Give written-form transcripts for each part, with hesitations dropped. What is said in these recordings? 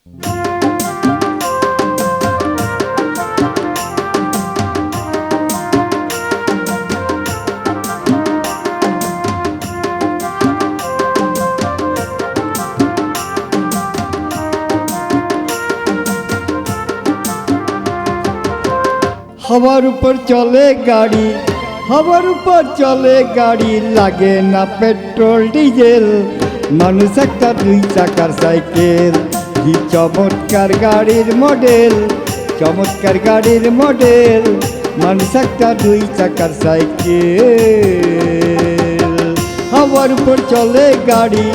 हवार ऊपर चले गाड़ी, हवार ऊपर चले गाड़ी, लागे ना पेट्रोल डिजेल, मानुष একটা দুই চাকার সাইকেল। কি চমৎকার গাড়ির মডেল, চমৎকার গাড়ির মডেল, মানুষ একটা দুই চাকার সাইকেল। हवार ऊपर चले गाड़ी,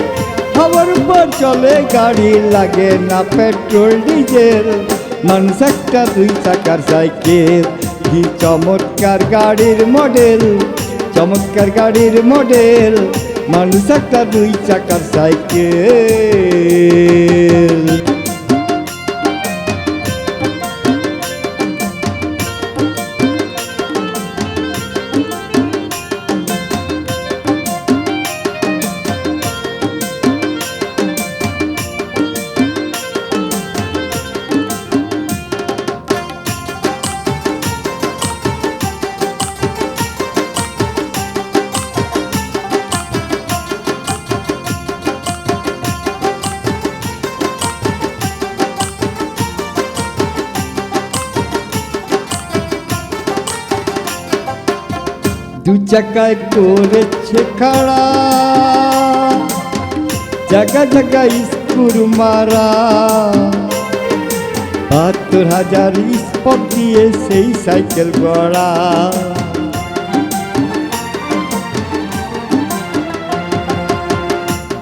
हवार ऊपर चले गाड़ी, लागे ना पेट्रोल डिजेल, মানুষ একটা দুই চাকার সাইকেল। কি চমৎকার গাড়ির মডেল, চমৎকার গাড়ির মডেল, মানুষ একটা দুই চাকার সাইকেল। দু চাকায় করেছে খাড়া, জায়গা জায়গায় স্কুর মারা, ৭২,০০০ স্পট দিয়ে সেই সাইকেল গড়া।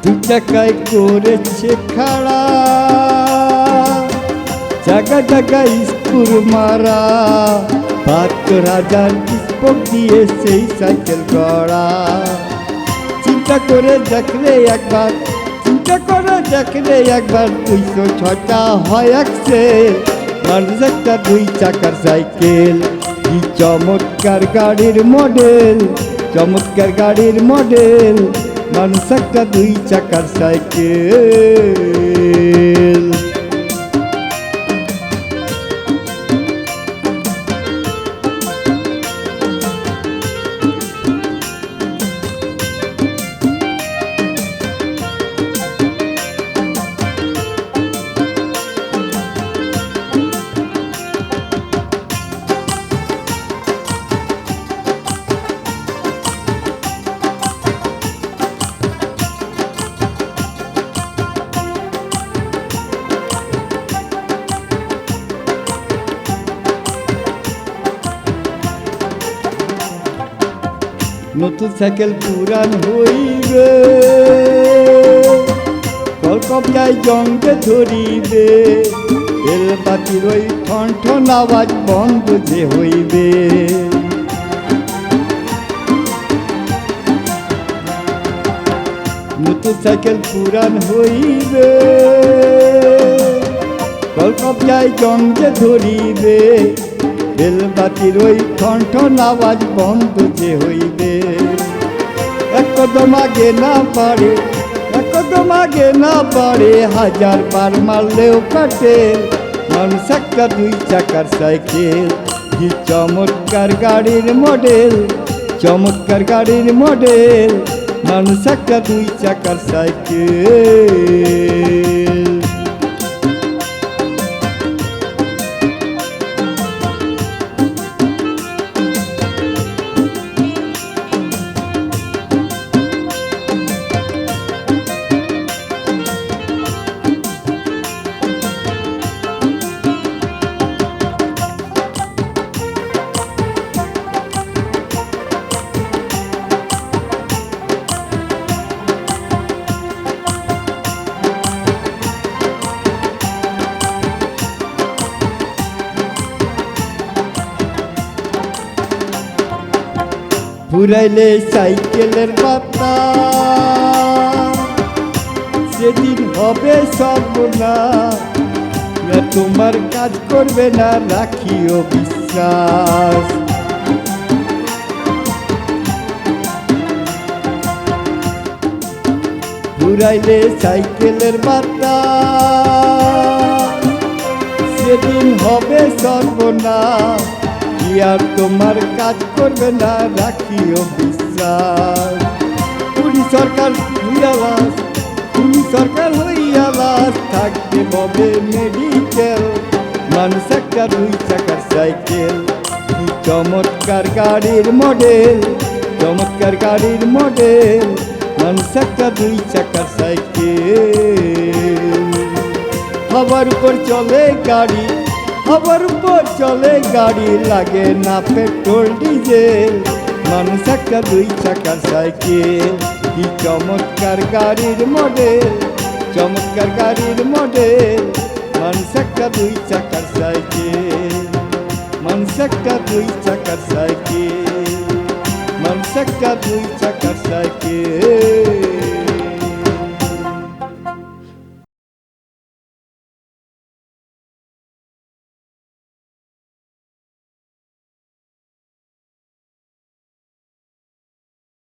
দু চাকায় করেছে খাড়া, জায়গা জায়গায় স্কুর মারা, ৭২,০০০ স্পোক দিয়ে সেই সাইকেল গড়া। চিন্তা করে দেখলে একবার, চিন্তা করে দেখলে একবার, ২০৬টা হয় এক্সেল, মানুষ একটা দুই চাকার সাইকেল। কি চমৎকার গাড়ির মডেল, চমৎকার গাড়ির মডেল, মানুষ একটা দুই চাকার সাইকেল। নতুন সাইকেল পুরান হইবে, কলকবজায় জঙ্গে ধরিবে, রেলবাতির ওই ঠন ঠন আওয়াজ বন্ধ যে হইবে। নতুন সাইকেল পুরান হইবে, কলকবজায় জঙ্গে ধরিবে, রেলবাতির ওই ঠন ঠন আওয়াজ বন্ধ যে হইবে। এক কদম আগে না পারে, এক কদম আগে না পারে, ১০০০ বার মারলেও কাটে, মানুষ একটা দুই চাকার সাইকেল। কি চমৎকার গাড়ির মডেল, চমৎকার গাড়ির মডেল, মানুষ একটা দুই চাকার সাইকেল। ফুরাইলে সাইকেলের পাতা, সেদিন হবে সর্বনাশ, তোমার কাজ করবে না, রাখিও বিশ্বাস। ফুরাইলে সাইকেলের পাতা, যেদিন হবে সর্বনাশ কি আর তোমার কাজ করবে না, রাখিও বিশ্বাস। পুরি সরকার হইয়া লাশ, পুরি সরকার হইয়া লাশ, থাকবে ববে মেডিকেল, মানুষ একটা 2 চাকার সাইকেল। কি চমৎকার গাড়ির মডেল, চমৎকার গাড়ির মডেল, মানুষ একটা 2 চাকার সাইকেল। হবার উপর চলে গাড়ি, হবার উপর চলে গাড়ি, লাগে না পেট্রোল ডিজেল, মানুষ একটা 2 চাকার সাইকেল। কি চমৎকার গাড়ির মডেল, চমৎকার গাড়ির মডেল, মানুষ একটা 2 চাকার সাইকেল, মানুষ একটা 2 চাকার সাইকেল, মানুষ একটা 2 চাকার সাইকেল।